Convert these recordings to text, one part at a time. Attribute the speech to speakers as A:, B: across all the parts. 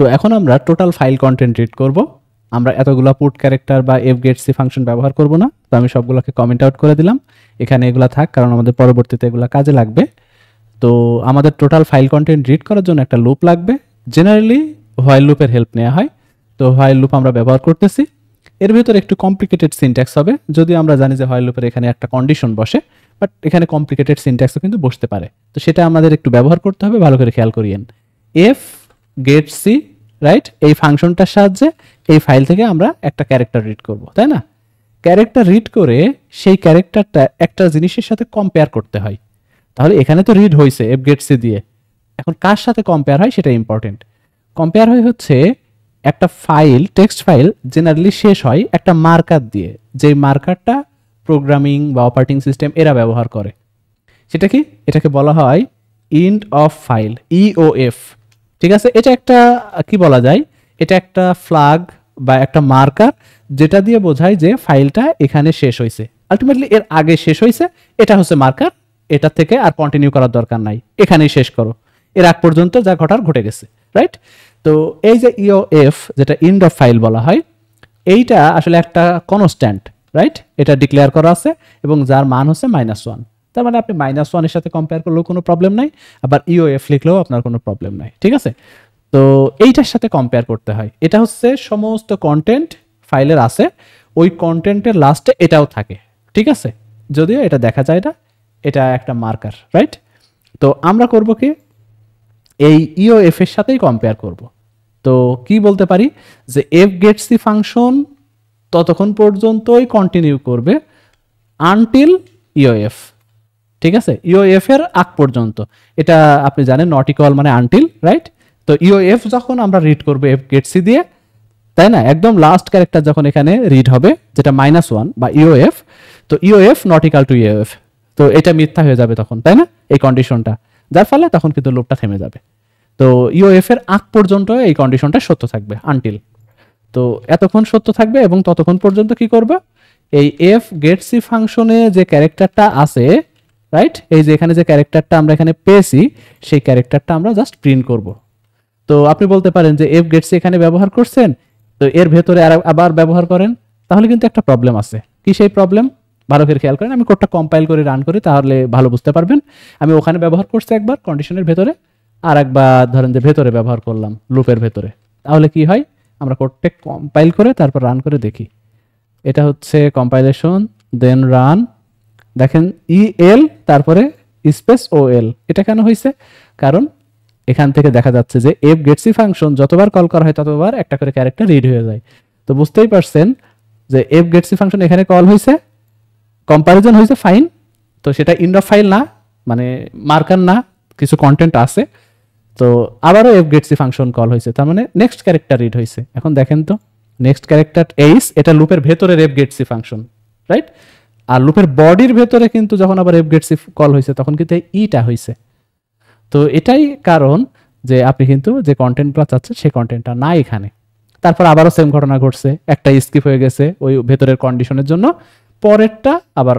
A: তো এখন আমরা টোটাল ফাইল কন্টেন্ট রিড করব। আমরা এতগুলা পুট ক্যারেক্টার বা fgetc ফাংশন ব্যবহার করব না, তো আমি সবগুলোকে কমেন্ট আউট করে দিলাম। এখানে এগুলা থাক, কারণ আমাদের পরবর্তীতে এগুলা কাজে লাগবে। তো আমাদের টোটাল ফাইল কন্টেন্ট রিড করার জন্য একটা লুপ লাগবে। জেনারেলি হোয়াইল লুপের হেল্প নেওয়া হয়, তো হোয়াইল লুপ আমরা ব্যবহার করতেছি। এর ভিতরে একটু কমপ্লিকেটেড সিনট্যাক্স হবে, যদিও আমরা জানি যে হোয়াইল লুপের এখানে একটা কন্ডিশন বসে, বাট এখানে কমপ্লিকেটেড সিনট্যাক্সও কিন্তু বসতে পারে। তো সেটা আমাদের একটু ব্যবহার করতে হবে, ভালো করে খেয়াল করিয়েন। fgetc রাইট, এই ফাংশনটার সাহায্যে এই ফাইল থেকে আমরা একটা ক্যারেক্টার রিড করব, তাই না? ক্যারেক্টার রিড করে সেই ক্যারেক্টারটা একটা জিনিসের সাথে কম্পেয়ার করতে হয়। তাহলে এখানে তো রিড হয়েছে fgetc দিয়ে, এখন কার সাথে কম্পেয়ার হয় সেটা ইম্পর্টেন্ট। কম্পেয়ার হয় হচ্ছে একটা ফাইল, টেক্সট ফাইল জেনারেলি শেষ হয় একটা মার্কার দিয়ে, যেই মার্কারটা প্রোগ্রামিং বা অপারেটিং সিস্টেম এরা ব্যবহার করে। সেটা কি? এটাকে বলা হয় ইন্ড অফ ফাইল, EOF। ঠিক আছে, এটা একটা কি বলা যায়, এটা একটা ফ্ল্যাগ বা একটা মার্কার, যেটা দিয়ে বোঝায় যে ফাইলটা এখানে শেষ হয়েছে, আলটিমেটলি এর আগে শেষ হয়েছে, এটা হচ্ছে মার্কার। এটা থেকে আর কন্টিনিউ করার দরকার নাই, এখানেই শেষ করো, এর আগ পর্যন্ত যা ঘটার ঘটে গেছে, রাইট? তো এই যে EOF, যেটা ইন্ড অফ ফাইল বলা হয়, এইটা আসলে একটা কনস্ট্যান্ট, রাইট? এটা ডিক্লেয়ার করা আছে এবং যার মান হচ্ছে -1। তার মানে আপনি -1 এর সাথে কম্পেয়ার করলেও কোনো প্রবলেম নাই, আবার EOF লিখলেও আপনার কোনো প্রবলেম নাই, ঠিক আছে? তো এইটার সাথে কম্পেয়ার করতে হয়। এটা হচ্ছে সমস্ত কন্টেন্ট ফাইলের আছে, ওই কন্টেন্টের লাস্টে এটাও থাকে, ঠিক আছে? যদিও এটা দেখা যায় না, এটা একটা মার্কার, রাইট? তো আমরা করব কি, এই EOF এর সাথেই কম্পেয়ার করব। তো কি বলতে পারি যে fgetc ফাংশন ততক্ষণ পর্যন্তই কন্টিনিউ করবে আনটিল EOF, ঠিক আছে? EOF এর আগ পর্যন্ত, এটা আপনি জানেন নট ইকুয়াল মানে আনটিল, রাইট? তো EOF যখন আমরা রিড করব fgetc দিয়ে, তাই না, একদম লাস্ট ক্যারেক্টার যখন এখানে রিড হবে, যেটা -1 বা EOF, তো EOF not equal to EOF, তো এটা মিথ্যা হয়ে যাবে তখন, তাই না, এই কন্ডিশনটা, যার ফলে তখন কিন্তু লুপটা থেমে যাবে। তো EOF এর আগ পর্যন্ত এই কন্ডিশনটা সত্য থাকবে আনটিল। তো এতক্ষণ সত্য থাকবে এবং ততক্ষণ পর্যন্ত কি করবে, এই fgetc ফাংশনে যে ক্যারেক্টারটা আছে, রাইট, এই যে এখানে যে ক্যারেক্টারটা আমরা এখানে পেয়েছি, সেই ক্যারেক্টারটা আমরা জাস্ট প্রিন্ট করব। তো আপনি বলতে পারেন যে fgetc এখানে ব্যবহার করছেন, তো এর ভেতরে আবার ব্যবহার করেন, তাহলে কিন্তু একটা প্রবলেম আছে। কি সেই প্রবলেম? ভালো করে খেয়াল করেন, আমি কোডটা কম্পাইল করে রান করি, তাহলে ভালো বুঝতে পারবেন। আমি ওখানে ব্যবহার করছি একবার কন্ডিশনের ভেতরে, আর একবার ধরেন যে ভেতরে ব্যবহার করলাম লুপের ভেতরে, তাহলে কি হয়, আমরা কোডটা কম্পাইল করে তারপর রান করে দেখি। এটা হচ্ছে কম্পাইলেশন, দেন রান, দেখেন EL তারপরে স্পেস OL। এটা কেন হয়েছে? কারণ এখান থেকে দেখা যাচ্ছে যে fgetc ফাংশন যতবার কল করা হয় ততবার একটা করে ক্যারেক্টার রিড হয়ে যায়। তো বুঝতেই পারছেন যে fgetc ফাংশন এখানে কল হয়েছে, কম্পারিজন হয়েছে, ফাইন। তো সেটা ইন্ড অফ ফাইল না, মানে মার্কার না, কিছু কন্টেন্ট আছে। তো আবারও fgetc ফাংশন কল হয়েছে, তার মানে নেক্সট ক্যারেক্টার রিড হয়েছে। এখন দেখেন তো, নেক্সট ক্যারেক্টার এইস, এটা লুপের ভেতরের fgetc ফাংশন, রাইট? আর লুপের বডির ভেতরে কিন্তু যখন আবার fgetc কল হয়েছে তখন কিন্তু এই ইটা হয়েছে। তো এটাই কারণ যে আপনি কিন্তু যে কন্টেন্টগুলো চাচ্ছেন সেই কন্টেন্টটা না এখানে। তারপর আবারও সেম ঘটনা ঘটছে, একটা স্কিপ হয়ে গেছে ওই ভেতরের কন্ডিশনের জন্য, পরেরটা আবার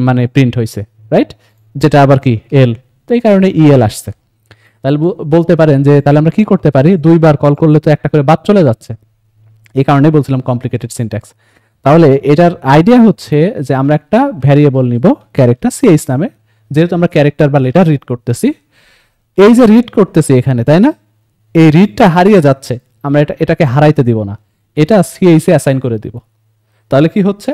A: মানে প্রিন্ট হয়েছে, রাইট? যেটা আবার কি এল, তো এই কারণে EL আসছে। তাহলে বলতে পারেন যে তাহলে আমরা কি করতে পারি, দুইবার কল করলে তো একটা করে বাদ চলে যাচ্ছে, এই কারণে বলছিলাম কমপ্লিকেটেড সিনট্যাক্স। তাহলে এটার আইডিয়া হচ্ছে যে আমরা একটা ভ্যারিয়েবল নিব ক্যারেক্টার ch নামে, যেহেতু আমরা ক্যারেক্টার বা লেটার রিড করতেছি, এই যে রিড করতেছি এখানে, তাই না, এই রিডটা হারিয়ে যাচ্ছে, আমরা এটাকে হারাইতে দিব না, এটা ch এ অ্যাসাইন করে দিব। তাহলে কি হচ্ছে,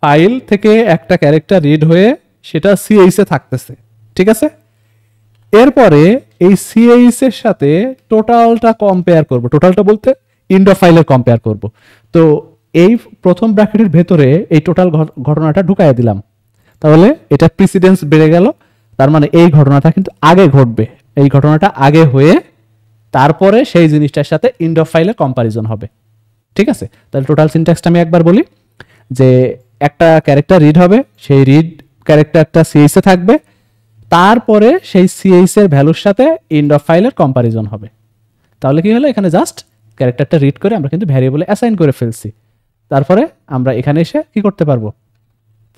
A: ফাইল থেকে একটা ক্যারেক্টার রিড হয়ে সেটা ch এ থাকতেছে, ঠিক আছে? এরপরে এই ch এর সাথে টোটালটা কম্পেয়ার করব, টোটালটা বলতে ইন্ড অফ ফাইলের কম্পেয়ার করব। তো এই প্রথম ব্র্যাকেটের ভেতরে এই টোটাল ঘটনাটা ঢুকাইয়া দিলাম, তাহলে এটা প্রিসিডেন্স বেড়ে গেল, তার মানে এই ঘটনাটা কিন্তু আগে ঘটবে, এই ঘটনাটা আগে হয়ে তারপরে সেই জিনিসটার সাথে ইন্ড অফ ফাইলের কম্পারিজন হবে, ঠিক আছে? তাহলে টোটাল সিনট্যাক্সটা আমি একবার বলি, যে একটা ক্যারেক্টার রিড হবে, সেই রিড ক্যারেক্টারটা ch এ থাকবে, তারপরে সেই ch এর ভ্যালুর সাথে ইন্ড অফ ফাইলের কম্পারিজন হবে। তাহলে কি হলো, এখানে জাস্ট ক্যারেক্টারটা রিড করে আমরা কিন্তু ভ্যারিয়েবলে অ্যাসাইন করে ফেলছি, তারপরে আমরা এখানে এসে কি করতে পারবো,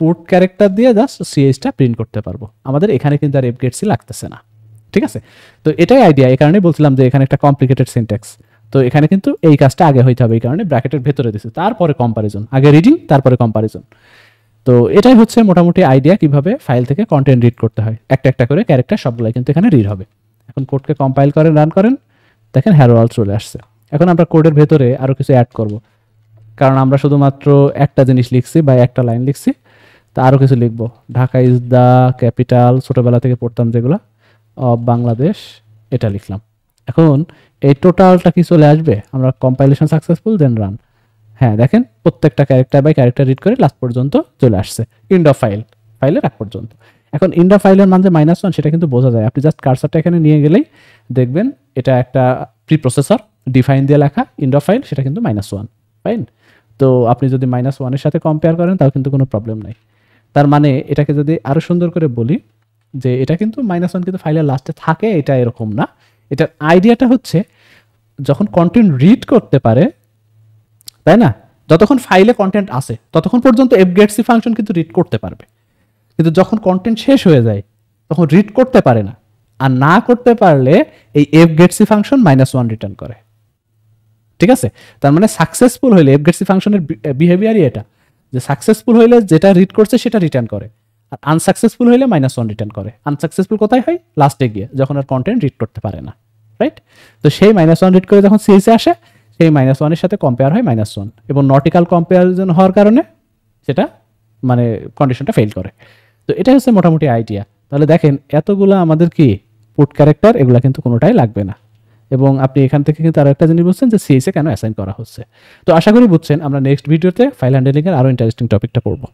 A: পুট ক্যারেক্টার দিয়ে জাস্ট ch টা প্রিন্ট করতে পারবো। আমাদের এখানে কিন্তু আর fgetc লাগতেছে না। ঠিক আছে? তো এটাই আইডিয়া, এই কারণেই বলছিলাম যে এখানে একটা কমপ্লিকেটেড সিনট্যাক্স। তো এখানে কিন্তু এই কাজটা আগে হইতে হবে, এই কারণে ব্র্যাকেটের ভেতরে দিছে, তারপরে কম্পারিজন, আগে রিডিং তারপরে কম্পারিজন। তো এটাই হচ্ছে মোটামুটি আইডিয়া কিভাবে ফাইল থেকে কন্টেন্ট রিড করতে হয়। একটা একটা করে ক্যারেক্টার সবগুলাই কিন্তু এখানে রিড হবে। এখন কোডকে কম্পাইল করেন, রান করেন, দেখেন হ্যালো ওয়ার্ল্ড চলে আসছে। এখন আমরা কোডের ভেতরে আরো কিছু অ্যাড করব, কারণ আমরা শুধুমাত্র একটা জিনিস লিখছি বা একটা লাইন লিখছি, তা আরও কিছু লিখবো। ঢাকা ইজ দ্য ক্যাপিটাল, ছোটোবেলা থেকে পড়তাম যেগুলো, অফ বাংলাদেশ, এটা লিখলাম। এখন এই টোটালটা কি চলে আসবে? আমরা কম্পাইলেশন সাকসেসফুল, দেন রান। হ্যাঁ দেখেন প্রত্যেকটা ক্যারেক্টার বাই ক্যারেক্টার রিড করে লাস্ট পর্যন্ত চলে আসছে, ইন্ড অফ ফাইল, ফাইলের আগ পর্যন্ত। এখন ইন্ড অফ ফাইলের মান যে -1 সেটা কিন্তু বোঝা যায়, আপনি জাস্ট কার্সারটা এখানে নিয়ে গেলেই দেখবেন এটা একটা প্রি প্রসেসর ডিফাইন দিয়ে লেখা ইন্ড অফ ফাইল, সেটা কিন্তু -1, ফাইন। তো আপনি যদি -1-এর সাথে কম্পেয়ার করেন তাও কিন্তু কোনো প্রবলেম নাই। তার মানে এটাকে যদি আরো সুন্দর করে বলি যে এটা কিন্তু -1 কিন্তু ফাইলের লাস্টে থাকে, এটা এরকম না। এটার আইডিয়াটা হচ্ছে যখন কন্টেন্ট রিড করতে পারে, তাই না, যতক্ষণ ফাইলে কন্টেন্ট আসে ততক্ষণ পর্যন্ত fgetc ফাংশন কিন্তু রিড করতে পারবে, কিন্তু যখন কন্টেন্ট শেষ হয়ে যায় তখন রিড করতে পারে না। আর না করতে পারলে এই fgetc ফাংশন -1 রিটার্ন করে। ঠিক আছে? তার মানে সাকসেসফুল হইলে fgetc ফাংশনের বিহেভিয়ারই এটা, যে সাকসেসফুল হইলে যেটা রিড করছে সেটা রিটার্ন করে, আর আনসাকসেসফুল হইলে -1 রিটার্ন করে। আনসাকসেসফুল কোথায় হয়? লাস্টে গিয়ে, যখন আর কন্টেন্ট রিড করতে পারে না, রাইট? তো সেই -1 রিড করে যখন সিএসে আসে, সেই -1-এর সাথে কম্পেয়ার হয় -1, এবং নট ইকুয়াল কম্পেয়ারজন হওয়ার কারণে সেটা মানে কন্ডিশনটা ফেল করে। তো এটা হচ্ছে মোটামুটি আইডিয়া। তাহলে দেখেন এতগুলো আমাদের কি পুট ক্যারেক্টার, এগুলা কিন্তু কোনোটাই লাগবে না। এবং আপনি এখান থেকে কিন্তু আরো একটা জিনিস বুঝছেন যে সিএসএ কেন অ্যাসাইন করা হচ্ছে। তো আশা করি বুঝছেন। আমরা নেক্সট ভিডিওতে ফাইল হ্যান্ডলিং এর আরো ইন্টারেস্টিং টপিকটা পড়বো।